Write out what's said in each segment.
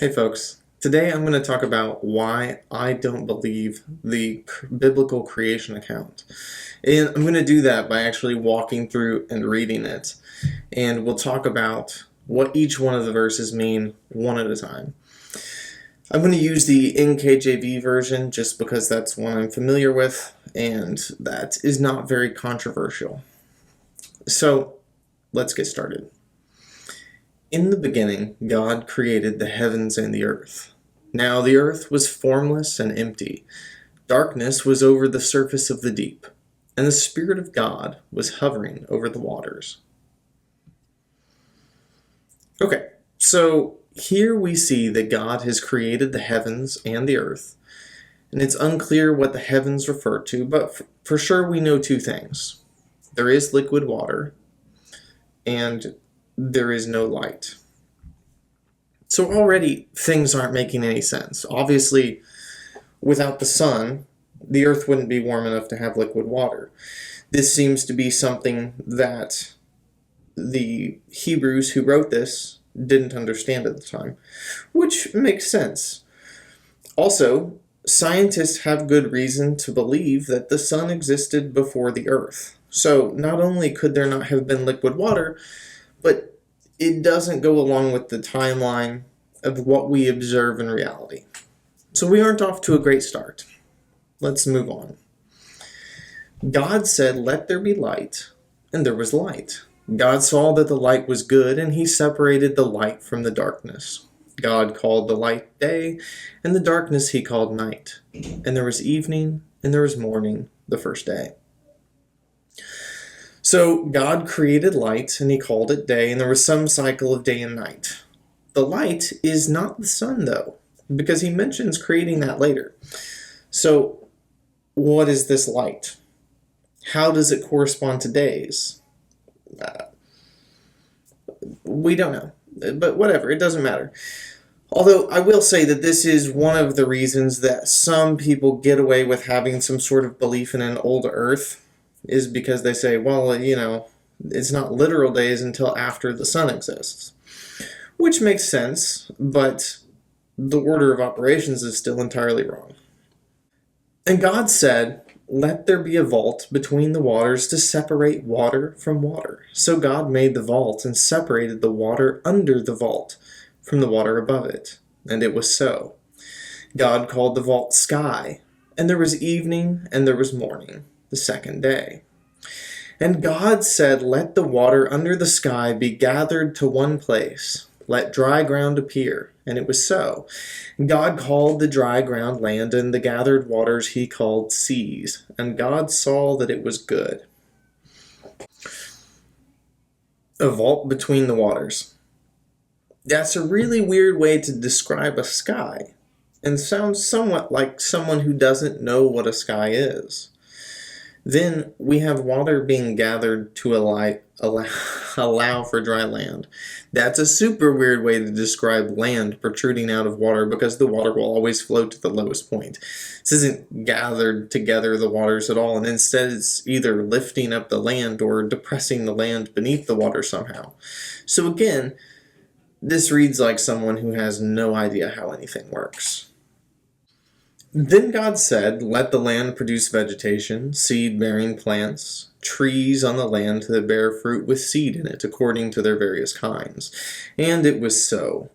Hey folks, today I'm going to talk about why I don't believe the biblical creation account. And I'm going to do that by actually walking through and reading it. And we'll talk about what each one of the verses mean one at a time. I'm going to use the NKJV version just because that's one I'm familiar with, and that is not very controversial. So let's get started. In the beginning, God created the heavens and the earth. Now the earth was formless and empty. Darkness was over the surface of the deep, and the Spirit of God was hovering over the waters. Okay, so here we see that God has created the heavens and the earth, and it's unclear what the heavens refer to, but for sure we know two things. There is liquid water, and there is no light. So already things aren't making any sense. Obviously, without the sun, the earth wouldn't be warm enough to have liquid water. This seems to be something that the Hebrews who wrote this didn't understand at the time, which makes sense. Also, scientists have good reason to believe that the sun existed before the earth. So not only could there not have been liquid water, but it doesn't go along with the timeline of what we observe in reality. So we aren't off to a great start. Let's move on. God said, "Let there be light," and there was light. God saw that the light was good, and he separated the light from the darkness. God called the light day, and the darkness he called night. And there was evening, and there was morning, the first day. So God created light, and he called it day, and there was some cycle of day and night. The light is not the sun, though, because he mentions creating that later. So what is this light? How does it correspond to days? We don't know, but whatever, it doesn't matter. Although I will say that this is one of the reasons that some people get away with having some sort of belief in an old earth, is because they say, well, it's not literal days until after the sun exists. Which makes sense, but the order of operations is still entirely wrong. And God said, "Let there be a vault between the waters to separate water from water." So God made the vault and separated the water under the vault from the water above it. And it was so. God called the vault sky, and there was evening and there was morning, the second day. And God said, "Let the water under the sky be gathered to one place. Let dry ground appear." And it was so. God called the dry ground land, and the gathered waters he called seas. And God saw that it was good. A vault between the waters. That's a really weird way to describe a sky, and sounds somewhat like someone who doesn't know what a sky is. Then we have water being gathered to allow for dry land. That's a super weird way to describe land protruding out of water, because the water will always flow to the lowest point. This isn't gathered together the waters at all, and instead it's either lifting up the land or depressing the land beneath the water somehow. So again, this reads like someone who has no idea how anything works. Then God said, "Let the land produce vegetation, seed-bearing plants, trees on the land that bear fruit with seed in it, according to their various kinds." And it was so.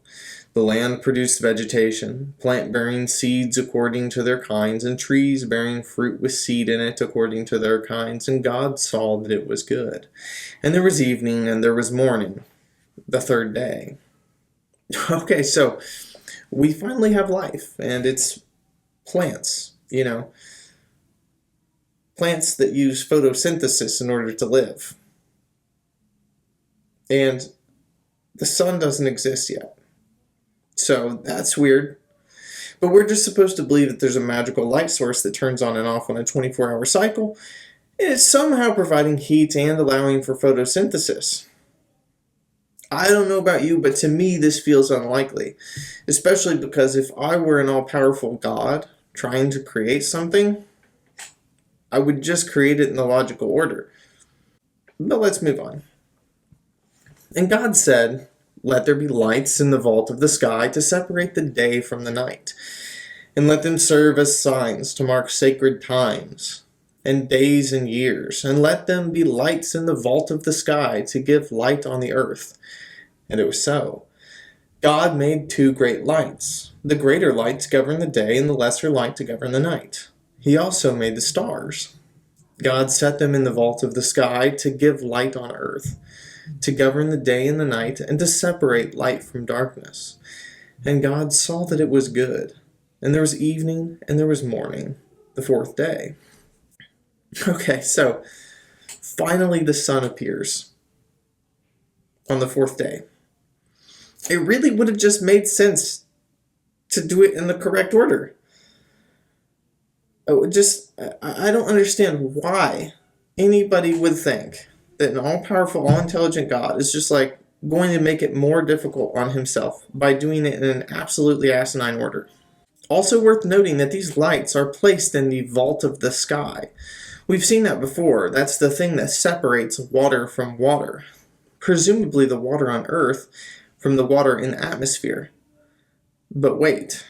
The land produced vegetation, plant-bearing seeds according to their kinds, and trees bearing fruit with seed in it according to their kinds. And God saw that it was good. And there was evening, and there was morning, the third day. Okay, so we finally have life, and it's plants, plants that use photosynthesis in order to live. And the sun doesn't exist yet. So that's weird. But we're just supposed to believe that there's a magical light source that turns on and off on a 24-hour cycle, and it's somehow providing heat and allowing for photosynthesis. I don't know about you, but to me this feels unlikely, especially because if I were an all-powerful God trying to create something, I would just create it in the logical order. But let's move on. And God said, Let there be lights in the vault of the sky to separate the day from the night, and let them serve as signs to mark sacred times and days and years, and let them be lights in the vault of the sky to give light on the earth. And it was so. God made two great lights, the greater light to govern the day and the lesser light to govern the night. He also made the stars. God set them in the vault of the sky to give light on earth, to govern the day and the night, and to separate light from darkness. And God saw that it was good. And there was evening and there was morning, the fourth day. Okay, so finally the sun appears on the fourth day. It really would have just made sense to do it in the correct order. I don't understand why anybody would think that an all-powerful, all-intelligent God is just like going to make it more difficult on himself by doing it in an absolutely asinine order. Also worth noting that these lights are placed in the vault of the sky. We've seen that before. That's the thing that separates water from water. Presumably the water on Earth from the water in the atmosphere. But wait,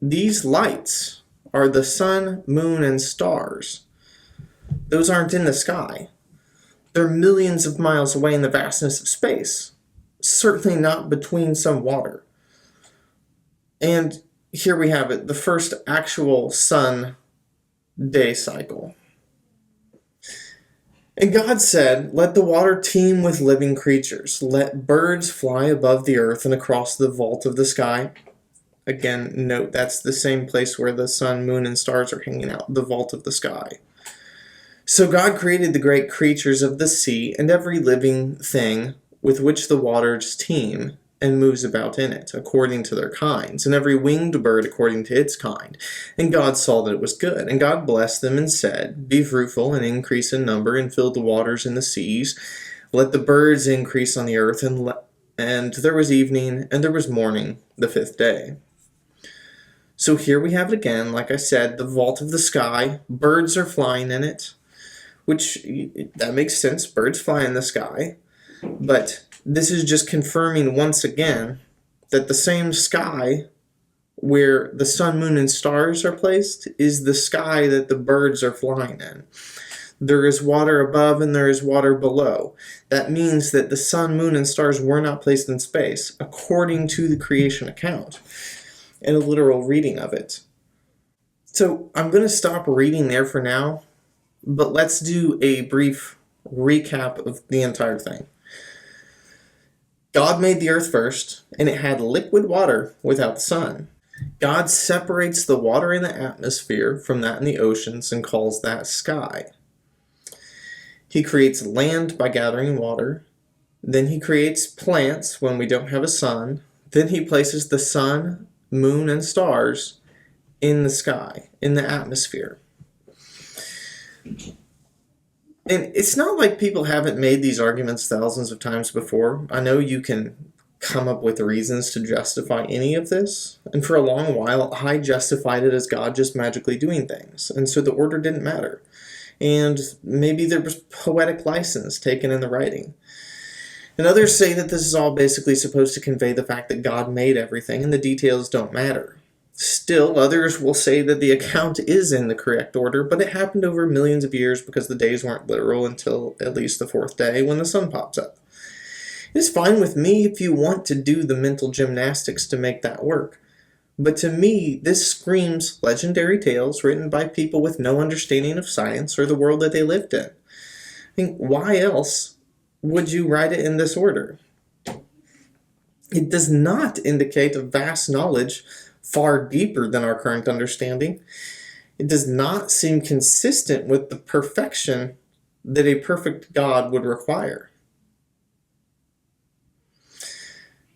these lights are the sun, moon, and stars. Those aren't in the sky. They're millions of miles away in the vastness of space. Certainly not between some water. And here we have it, the first actual sun-day cycle. And God said, "Let the water teem with living creatures. Let birds fly above the earth and across the vault of the sky." Again, note that's the same place where the sun, moon, and stars are hanging out, the vault of the sky. So God created the great creatures of the sea and every living thing with which the waters teem and moves about in it, according to their kinds, and every winged bird according to its kind. And God saw that it was good. And God blessed them and said, "Be fruitful and increase in number, and fill the waters in the seas. Let the birds increase on the earth." And there was evening, and there was morning, the fifth day. So here we have it again, like I said, the vault of the sky. Birds are flying in it, which, that makes sense. Birds fly in the sky. But this is just confirming once again that the same sky where the sun, moon, and stars are placed is the sky that the birds are flying in. There is water above and there is water below. That means that the sun, moon, and stars were not placed in space, according to the creation account and a literal reading of it. So I'm going to stop reading there for now, but let's do a brief recap of the entire thing. God made the earth first, and it had liquid water without the sun. God separates the water in the atmosphere from that in the oceans and calls that sky. He creates land by gathering water. Then he creates plants when we don't have a sun. Then he places the sun, moon, and stars in the sky, in the atmosphere. And it's not like people haven't made these arguments thousands of times before. I know you can come up with reasons to justify any of this. And for a long while, I justified it as God just magically doing things. And so the order didn't matter. And maybe there was poetic license taken in the writing. And others say that this is all basically supposed to convey the fact that God made everything and the details don't matter. Still, others will say that the account is in the correct order, but it happened over millions of years because the days weren't literal until at least the fourth day when the sun pops up. It's fine with me if you want to do the mental gymnastics to make that work. But to me, this screams legendary tales written by people with no understanding of science or the world that they lived in. I mean, why else would you write it in this order? It does not indicate a vast knowledge far deeper than our current understanding. It does not seem consistent with the perfection that a perfect God would require.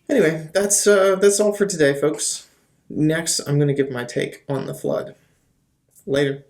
Anyway, that's all for today, folks. Next, I'm going to give my take on the flood. Later.